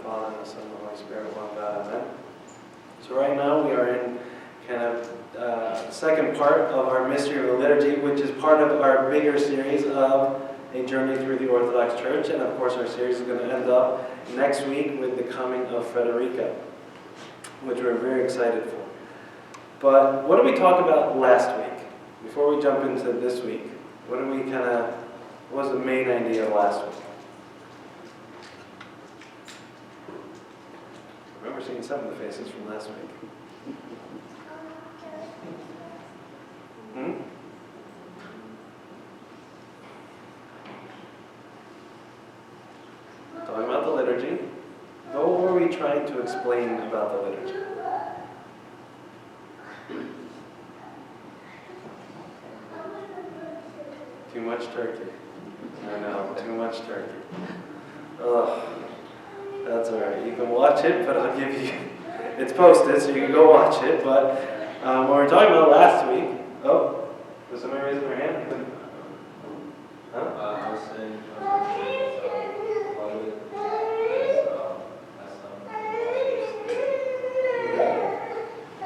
Father, and the Son, and the Holy Spirit, one God, amen. So right now we are in kind of second part of our Mystery of the Liturgy, which is part of our bigger series of a journey through the Orthodox Church. And of course our series is going to end up next week with the coming of Frederica, which we're very excited for. But what did we talk about last week? Before we jump into this week, what was the main idea of last week? I remember seeing some of the faces from last week. Talking about the liturgy. What were we trying to explain about the liturgy? Too much turkey. I know, too much turkey. Ugh, that's alright. You can watch it, but I'll give you... It's posted, so you can go watch it, but what we were talking about last week... Oh, was somebody raising their hand? Huh? I was saying,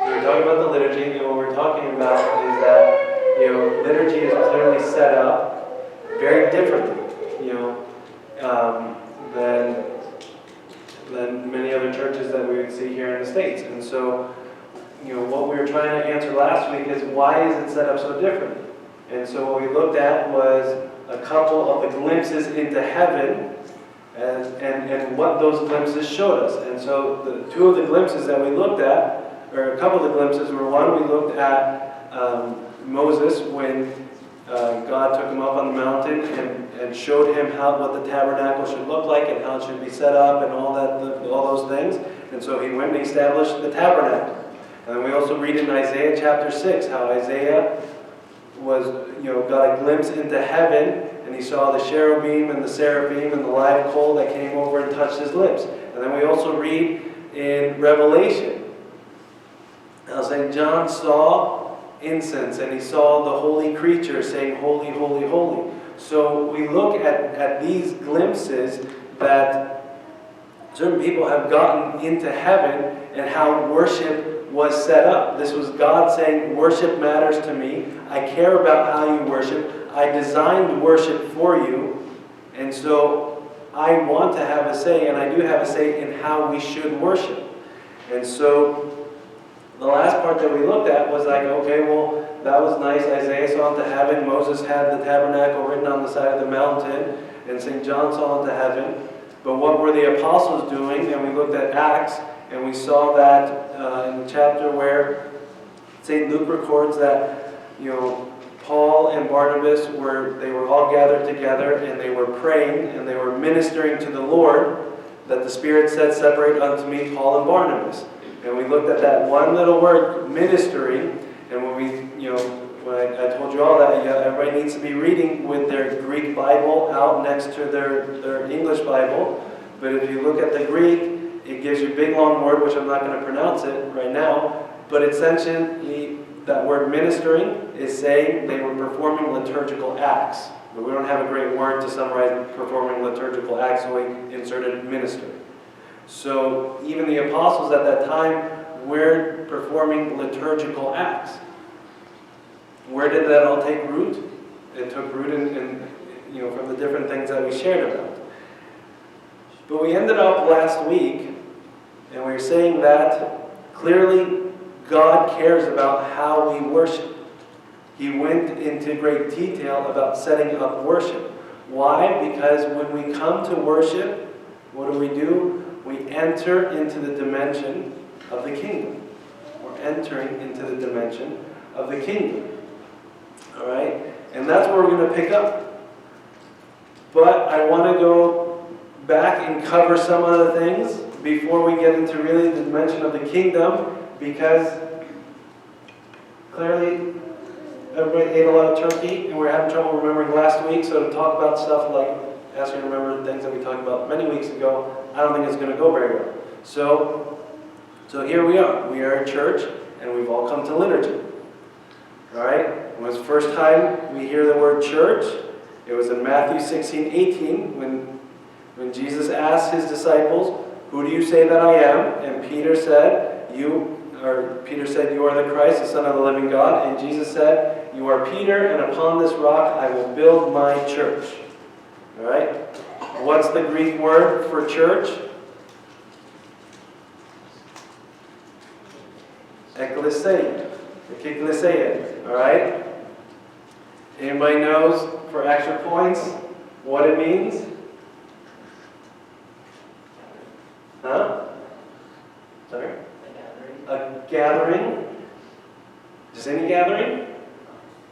we were talking about the liturgy, and what we're talking about is that, liturgy is clearly set up very differently, than many other churches that we would see here in the States. And so, what we were trying to answer last week is why is it set up so differently? And so what we looked at was a couple of the glimpses into heaven and what those glimpses showed us. And so the two of the glimpses that we looked at, or a couple of the glimpses were, one, we looked at Moses when God took him up on the mountain and showed him what the tabernacle should look like and how it should be set up and all those things. And so he went and established the tabernacle. And we also read in Isaiah chapter 6 how Isaiah got a glimpse into heaven, and he saw the cherubim and the seraphim and the live coal that came over and touched his lips. And then we also read in Revelation how St. John saw incense, and he saw the holy creature saying, "Holy, holy, holy." So we look at these glimpses that certain people have gotten into heaven and how worship was set up. This was God saying, worship matters to me. I care about how you worship. I designed worship for you. And so I want to have a say, and I do have a say in how we should worship. And so the last part that we looked at was like, okay, well, that was nice. Isaiah saw into heaven. Moses had the tabernacle written on the side of the mountain. And St. John saw into heaven. But what were the apostles doing? And we looked at Acts, and we saw that in the chapter where St. Luke records that, Paul and Barnabas were all gathered together, and they were praying, and they were ministering to the Lord, that the Spirit said, "Separate unto me Paul and Barnabas." And we looked at that one little word, ministry, and when I told you all that, everybody needs to be reading with their Greek Bible out next to their English Bible. But if you look at the Greek, it gives you a big long word, which I'm not going to pronounce it right now. But essentially, that word ministering is saying they were performing liturgical acts. But we don't have a great word to summarize performing liturgical acts, so we inserted ministry. So even the apostles at that time were performing liturgical acts. Where did that all take root? It took root in from the different things that we shared about. But we ended up last week, and we were saying that clearly God cares about how we worship. He went into great detail about setting up worship. Why? Because when we come to worship, what do? We enter into the dimension of the kingdom. We're entering into the dimension of the kingdom. All right? And that's where we're going to pick up. But I want to go back and cover some other things before we get into really the dimension of the kingdom, because clearly everybody ate a lot of turkey, and we're having trouble remembering last week, so to talk about stuff like, ask you to remember the things that we talked about many weeks ago, I don't think it's going to go very well. So here we are. We are a church, and we've all come to liturgy. All right? When it was the first time we hear the word church, it was in Matthew 16:18, when Jesus asked his disciples, "Who do you say that I am?" And Peter said, "You are the Christ, the Son of the living God." And Jesus said, "You are Peter, and upon this rock I will build my church." All right? What's the Greek word for church? Ekklesia. Ekklesia. All right? Anybody knows, for extra points, what it means? Huh? Sorry? A gathering. Just any gathering?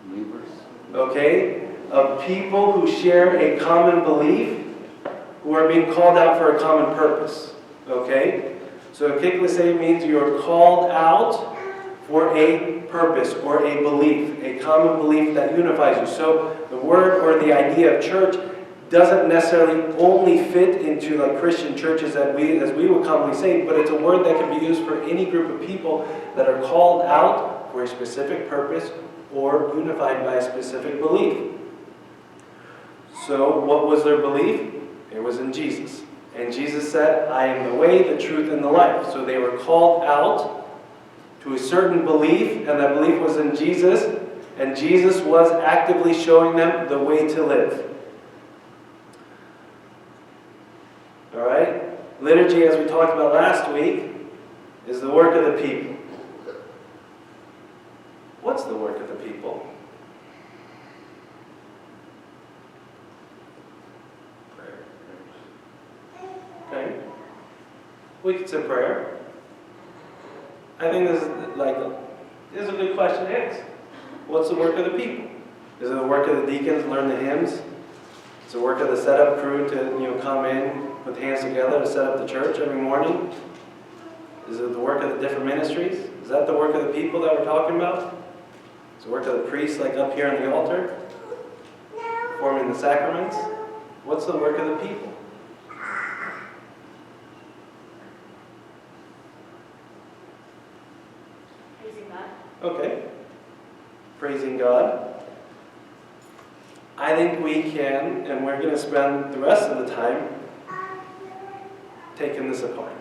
Believers. Okay. Of people who share a common belief, who are being called out for a common purpose. Okay? So ekklesia means you are called out for a purpose or a belief, a common belief that unifies you. So the word or the idea of church doesn't necessarily only fit into like Christian churches as we would commonly say, but it's a word that can be used for any group of people that are called out for a specific purpose or unified by a specific belief. So what was their belief? It was in Jesus. And Jesus said, "I am the way, the truth, and the life." So they were called out to a certain belief, and that belief was in Jesus, and Jesus was actively showing them the way to live. All right? Liturgy, as we talked about last week, is the work of the people. What's the work of the people? Okay. We could say prayer. I think this is a good question to ask. What's the work of the people? Is it the work of the deacons, learn the hymns? Is it the work of the setup crew to come in, put the hands together to set up the church every morning? Is it the work of the different ministries? Is that the work of the people that we're talking about? Is it the work of the priests like up here on the altar? Performing the sacraments? What's the work of the people? Okay. Praising God. I think we can, and we're going to spend the rest of the time taking this apart.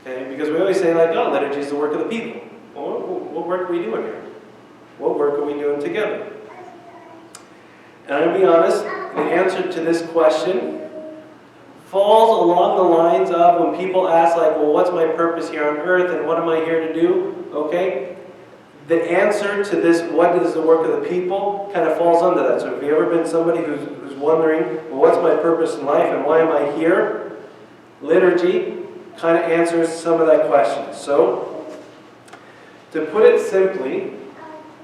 Okay? Because we always say, like, oh, liturgy is the work of the people. Well, what work are we doing here? What work are we doing together? And I'm going to be honest, the answer to this question falls along the lines of when people ask, like, well, what's my purpose here on earth and what am I here to do? Okay? The answer to this, what is the work of the people, kind of falls under that. So have you ever been somebody who's wondering, well, what's my purpose in life and why am I here? Liturgy kind of answers some of that question. So, to put it simply,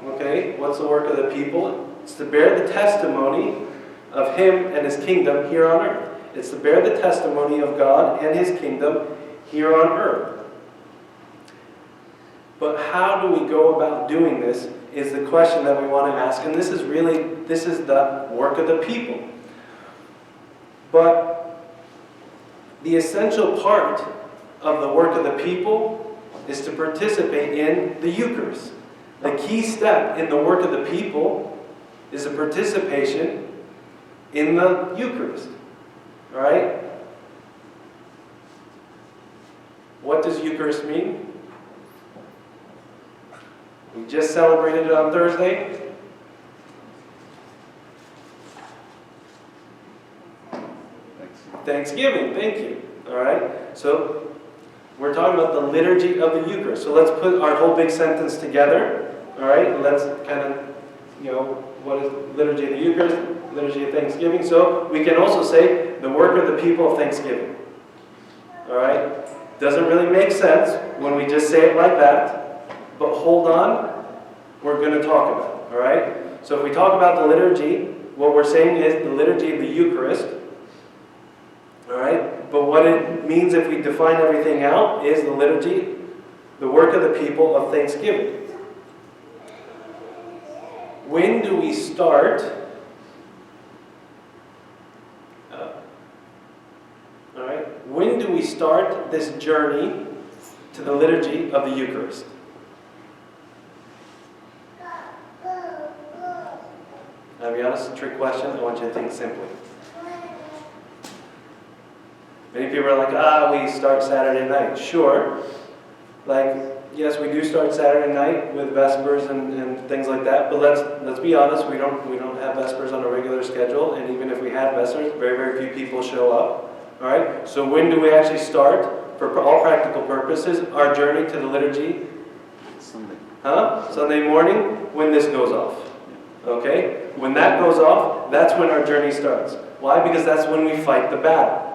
okay, what's the work of the people? It's to bear the testimony of Him and His kingdom here on earth. It's to bear the testimony of God and His kingdom here on earth. But how do we go about doing this is the question that we want to ask. And this is the work of the people. But the essential part of the work of the people is to participate in the Eucharist. The key step in the work of the people is a participation in the Eucharist. All right? What does Eucharist mean? We just celebrated it on Thursday. Thanksgiving, thank you. All right? So, we're talking about the liturgy of the Eucharist. So let's put our whole big sentence together. All right? Let's kind of, what is liturgy of the Eucharist? Liturgy of Thanksgiving. So, we can also say the work of the people of Thanksgiving. All right? Doesn't really make sense when we just say it like that. But hold on, we're going to talk about it, all right? So if we talk about the liturgy, what we're saying is the liturgy of the Eucharist, all right? But what it means if we define everything out is the liturgy, the work of the people of Thanksgiving. When do we start? All right? When do we start this journey to the liturgy of the Eucharist? I'll be honest, it's a trick question. I want you to think simply. Many people are like, we start Saturday night. Sure. Like, yes, we do start Saturday night with Vespers and things like that, but let's be honest, we don't have Vespers on a regular schedule, and even if we had Vespers, very, very few people show up. All right? So when do we actually start, for all practical purposes, our journey to the liturgy? Sunday. Sunday morning, when this goes off. Okay? When that goes off, that's when our journey starts. Why? Because that's when we fight the battle.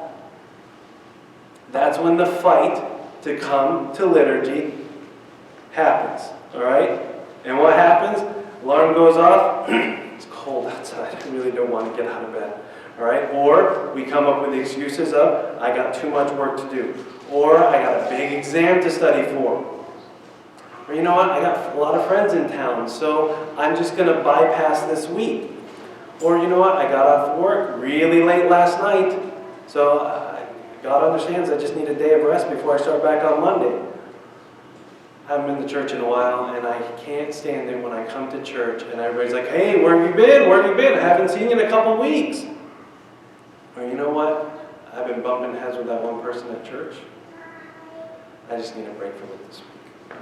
That's when the fight to come to liturgy happens. Alright? And what happens? Alarm goes off. It's cold outside. I really don't want to get out of bed. Alright? Or we come up with the excuses of, I got too much work to do. Or I got a big exam to study for. Or you know what? I got a lot of friends in town, so I'm just going to bypass this week. Or you know what? I got off work really late last night, so God understands I just need a day of rest before I start back on Monday. I haven't been to church in a while, and I can't stand it when I come to church and everybody's like, hey, where have you been? Where have you been? I haven't seen you in a couple weeks. Or you know what? I've been bumping heads with that one person at church. I just need a break from it this week.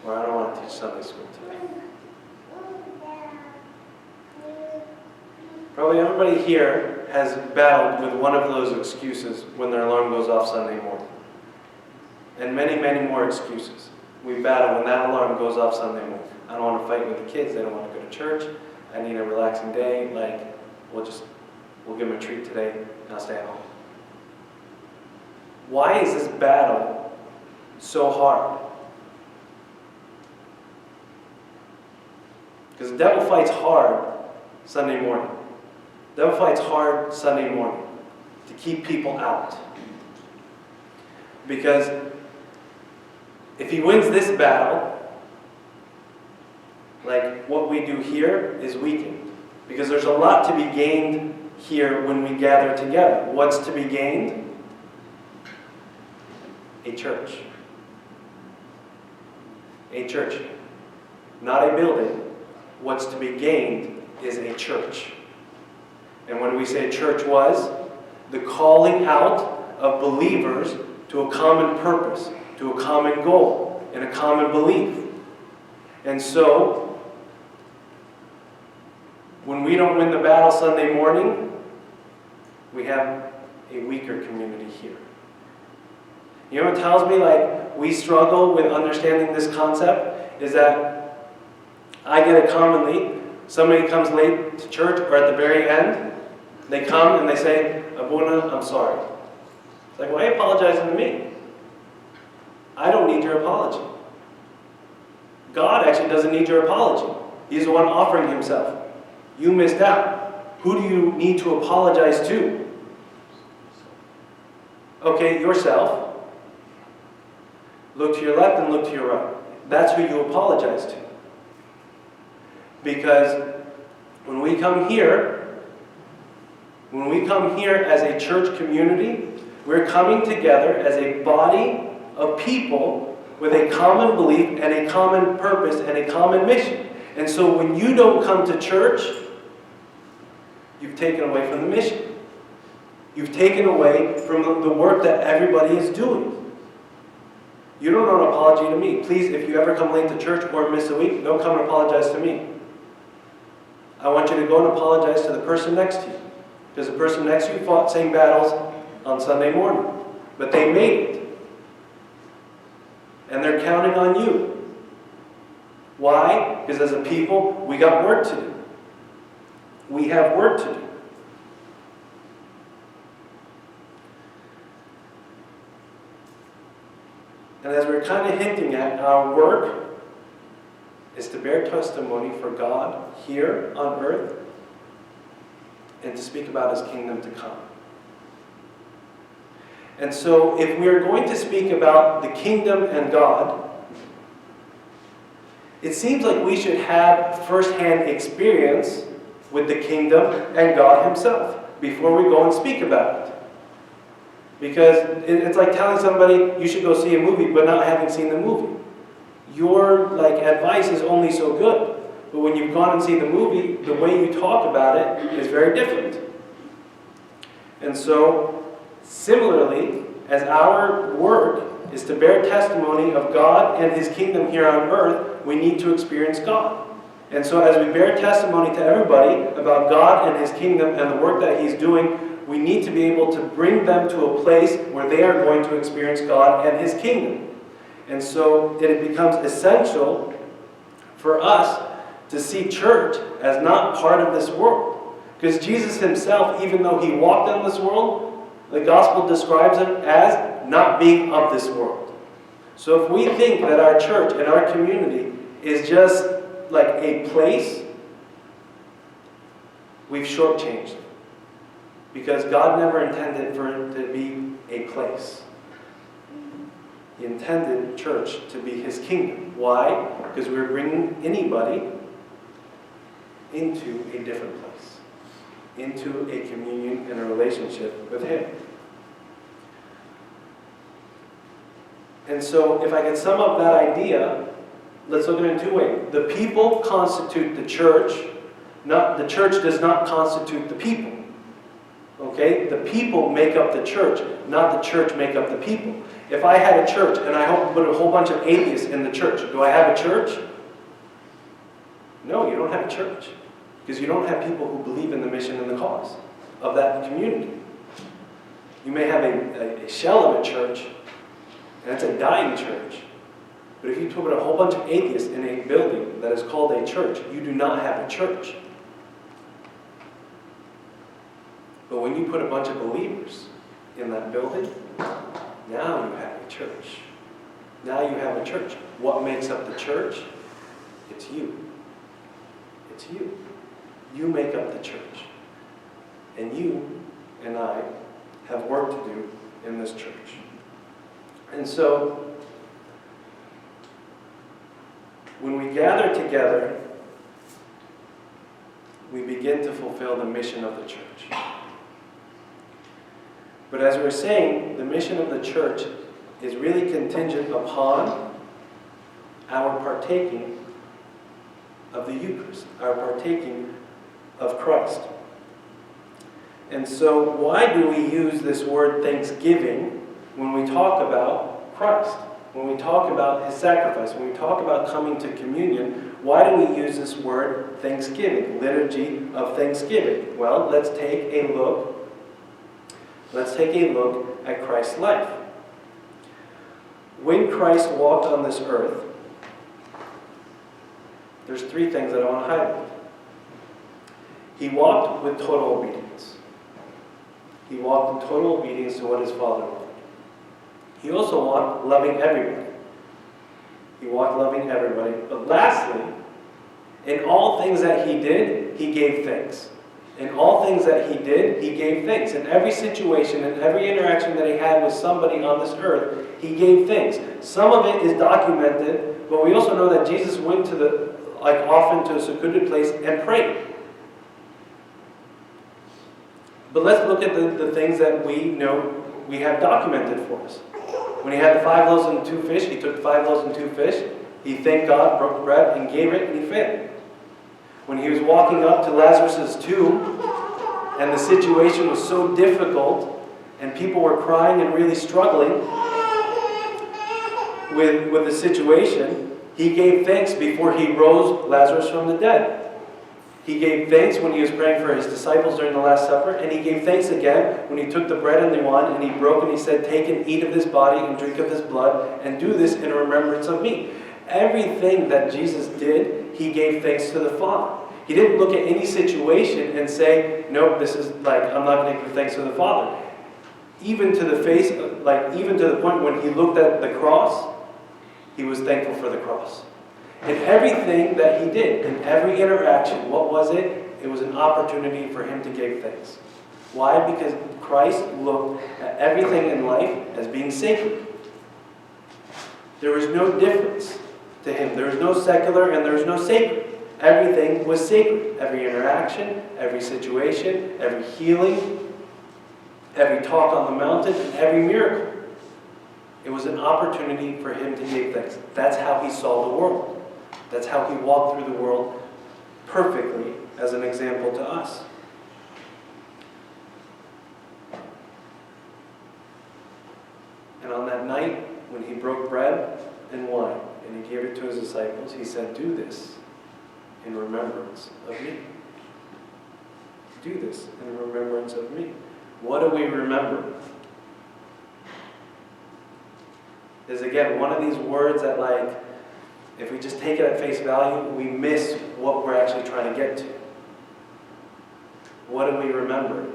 Or I don't want to teach Sunday school today. Probably everybody here has battled with one of those excuses when their alarm goes off Sunday morning. And many, many more excuses. We battle when that alarm goes off Sunday morning. I don't want to fight with the kids. They don't want to go to church. I need a relaxing day. Like, we'll give them a treat today and I'll stay at home. Why is this battle so hard? Because the devil fights hard Sunday morning. The devil fights hard Sunday morning to keep people out. Because if he wins this battle, like what we do here is weakened. Because there's a lot to be gained here when we gather together. What's to be gained? A church. A church. Not a building. What's to be gained is a church. And when we say church was, the calling out of believers to a common purpose, to a common goal, and a common belief. And so, when we don't win the battle Sunday morning, we have a weaker community here. You know what tells me like we struggle with understanding this concept is that I get it commonly. Somebody comes late to church or at the very end, they come and they say, Abuna, I'm sorry. It's like, why are you apologizing to me? I don't need your apology. God actually doesn't need your apology. He's the one offering himself. You missed out. Who do you need to apologize to? Okay, yourself. Look to your left and look to your right. That's who you apologize to. Because when we come here as a church community, we're coming together as a body of people with a common belief and a common purpose and a common mission. And so when you don't come to church, you've taken away from the mission. You've taken away from the work that everybody is doing. You don't owe an apology to me. Please, if you ever come late to church or miss a week, don't come and apologize to me. I want you to go and apologize to the person next to you. Because the person next to you fought same battles on Sunday morning. But they made it. And they're counting on you. Why? Because as a people, we got work to do. We have work to do. And as we're kind of hinting at, our work is to bear testimony for God here on earth and to speak about his kingdom to come. And so if we're going to speak about the kingdom and God, it seems like we should have first-hand experience with the kingdom and God himself before we go and speak about it. Because it's like telling somebody you should go see a movie but not having seen the movie. Your advice is only so good. But when you've gone and seen the movie, the way you talk about it is very different. And so Similarly, as our work is to bear testimony of God and His kingdom here on earth, we need to experience God. And so as we bear testimony to everybody about God and His kingdom and the work that He's doing, we need to be able to bring them to a place where they are going to experience God and His kingdom. And so it becomes essential for us to see church as not part of this world. Because Jesus Himself, even though He walked in this world, the gospel describes Him as not being of this world. So if we think that our church and our community is just like a place, we've shortchanged it. Because God never intended for it to be a place. He intended church to be His kingdom. Why? Because we're bringing anybody into a different place, into a communion and a relationship with Him. And so, if I can sum up that idea, let's look at it in two ways. The people constitute the church. The church does not constitute the people. Okay? The people make up the church, not the church make up the people. If I had a church and I put a whole bunch of atheists in the church, do I have a church? No, you don't have a church. Because you don't have people who believe in the mission and the cause of that community. You may have a shell of a church, and it's a dying church. But if you put a whole bunch of atheists in a building that is called a church, you do not have a church. But when you put a bunch of believers in that building, now you have a church. Now you have a church. What makes up the church? It's you. It's you. You make up the church. And you and I have work to do in this church. And so, when we gather together, we begin to fulfill the mission of the church. But as we're saying, the mission of the church is really contingent upon our partaking of the Eucharist, our partaking of Christ. And so why do we use this word thanksgiving when we talk about Christ? When we talk about His sacrifice, when we talk about coming to communion, why do we use this word thanksgiving, liturgy of thanksgiving? Well, let's take a look at Christ's life. When Christ walked on this earth, there's three things that I want to highlight. He walked with total obedience. He walked in total obedience to what His Father wanted. He also walked loving everybody. He walked loving everybody. But lastly, in all things that He did, He gave thanks. In all things that He did, He gave thanks. In every situation, in every interaction that He had with somebody on this earth, He gave thanks. Some of it is documented, but we also know that Jesus went to often to a secluded place and prayed. But let's look at the things that we know we have documented for us. When He had the 5 loaves and 2 fish, He took 5 loaves and 2 fish. He thanked God, broke the bread, and gave it, and He fed. When He was walking up to Lazarus' tomb, and the situation was so difficult, and people were crying and really struggling with the situation, He gave thanks before He rose Lazarus from the dead. He gave thanks when He was praying for His disciples during the Last Supper, and He gave thanks again when He took the bread and the wine, and He broke and He said, "Take and eat of this body and drink of this blood, and do this in remembrance of me." Everything that Jesus did, He gave thanks to the Father. He didn't look at any situation and say, "Nope, this is I'm not going to give thanks to the Father." Even to the point when He looked at the cross, He was thankful for the cross. In everything that He did, in every interaction, what was it? It was an opportunity for Him to give thanks. Why? Because Christ looked at everything in life as being sacred. There was no difference to Him. There was no secular and there was no sacred. Everything was sacred. Every interaction, every situation, every healing, every talk on the mountain, every miracle. It was an opportunity for Him to give thanks. That's how He saw the world. That's how He walked through the world perfectly as an example to us. broke bread and wine, and he gave it to his disciples. He said, "Do this in remembrance of me." Do this in remembrance of me. What do we remember? Is again one of these words that, like, if we just take it at face value, we miss what we're actually trying to get to. What do we remember?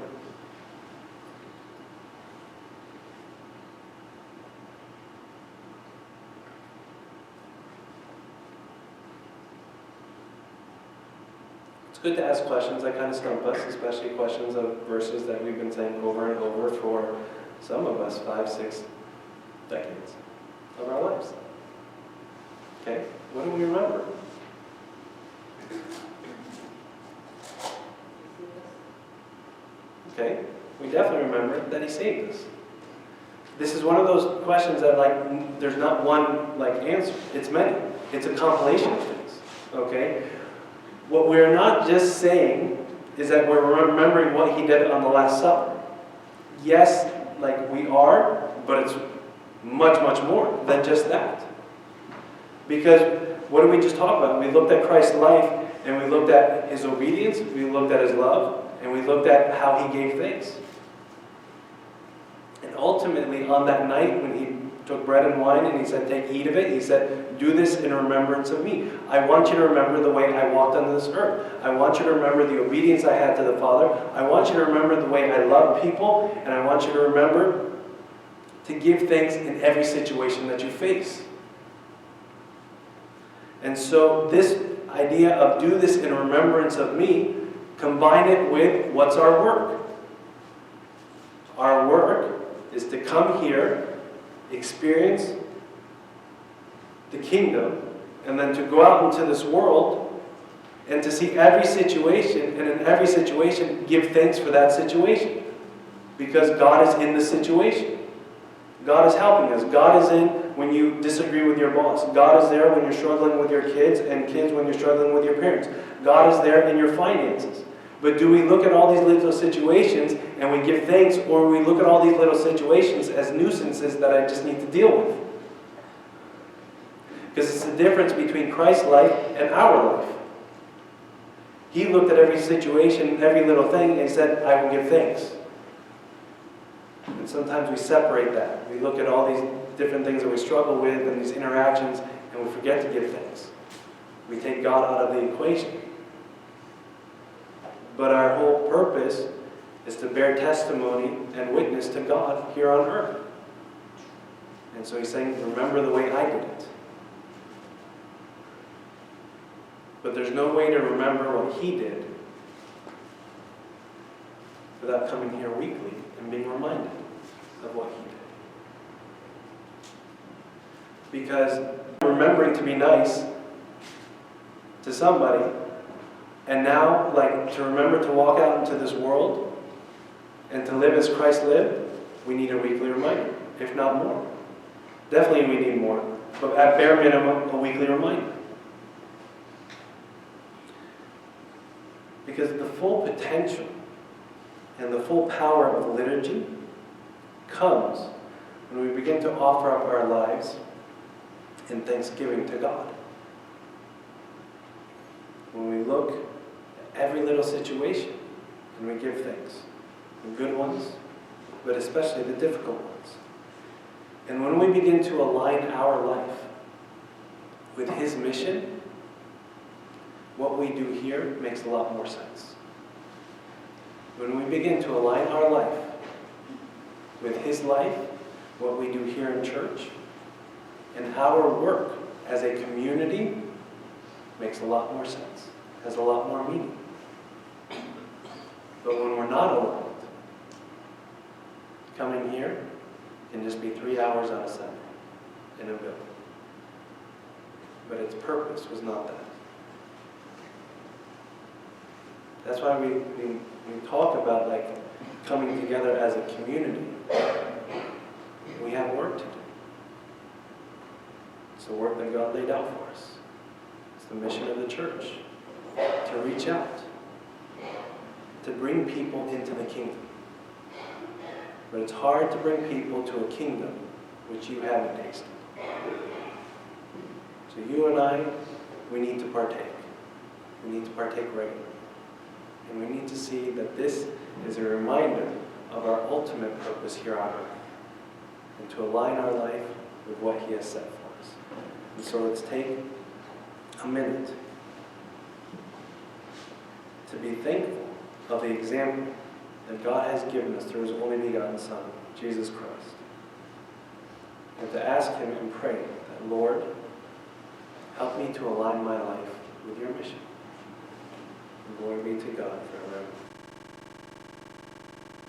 It's good to ask questions that kind of stump us, especially questions of verses that we've been saying over and over for some of us 5, 6 decades of our lives. Okay, what do we remember? Okay, we definitely remember that he saved us. This is one of those questions that, like, there's not one, like, answer. It's many. It's a compilation of things. Okay? What we're not just saying is that we're remembering what he did on the Last Supper. Yes, like, we are, but it's much, much more than just that. Because what did we just talk about? We looked at Christ's life, and we looked at his obedience, we looked at his love, and we looked at how he gave thanks. And ultimately, on that night, when he took bread and wine and he said, "Take, eat of it," he said, "Do this in remembrance of me." I want you to remember the way I walked on this earth. I want you to remember the obedience I had to the Father. I want you to remember the way I love people, and I want you to remember to give thanks in every situation that you face. And so this idea of "do this in remembrance of me," combine it with what's our work. Our work is to come here, experience the kingdom, and then to go out into this world and to see every situation, and in every situation give thanks for that situation. Because God is in the situation. God is helping us. God is in when you disagree with your boss. God is there when you're struggling with your kids, and kids when you're struggling with your parents. God is there in your finances. But do we look at all these little situations and we give thanks, or we look at all these little situations as nuisances that I just need to deal with? Because it's the difference between Christ's life and our life. He looked at every situation, every little thing, and he said, "I will give thanks." And sometimes we separate that. We look at all these different things that we struggle with and these interactions, and we forget to give thanks. We take God out of the equation. But our whole purpose is to bear testimony and witness to God here on earth. And so he's saying, remember the way I did it. But there's no way to remember what he did without coming here weekly and being reminded of what he did. Because remembering to be nice to somebody, and now, like, to remember to walk out into this world and to live as Christ lived, we need a weekly reminder, if not more. Definitely we need more, but at bare minimum, a weekly reminder. Because the full potential and the full power of liturgy comes when we begin to offer up our lives in thanksgiving to God. When we look at every little situation and we give thanks, the good ones, but especially the difficult ones. And when we begin to align our life with his mission, what we do here makes a lot more sense. When we begin to align our life with his life, what we do here in church, and our work as a community makes a lot more sense, has a lot more meaning. But when we're not aligned, coming here can just be 3 hours on a Sunday in a building. But its purpose was not that. That's why we talk about, like, coming together as a community. We have work to do. It's the work that God laid out for us. It's the mission of the church, to reach out, to bring people into the kingdom. But it's hard to bring people to a kingdom which you haven't tasted. So you and I, we need to partake. We need to partake regularly. And we need to see that this is a reminder of our ultimate purpose here on earth, and to align our life with what He has set for us. And so let's take a minute to be thankful of the example that God has given us through His only begotten Son, Jesus Christ. And to ask Him and pray that, Lord, help me to align my life with your mission. And glory be to God forever.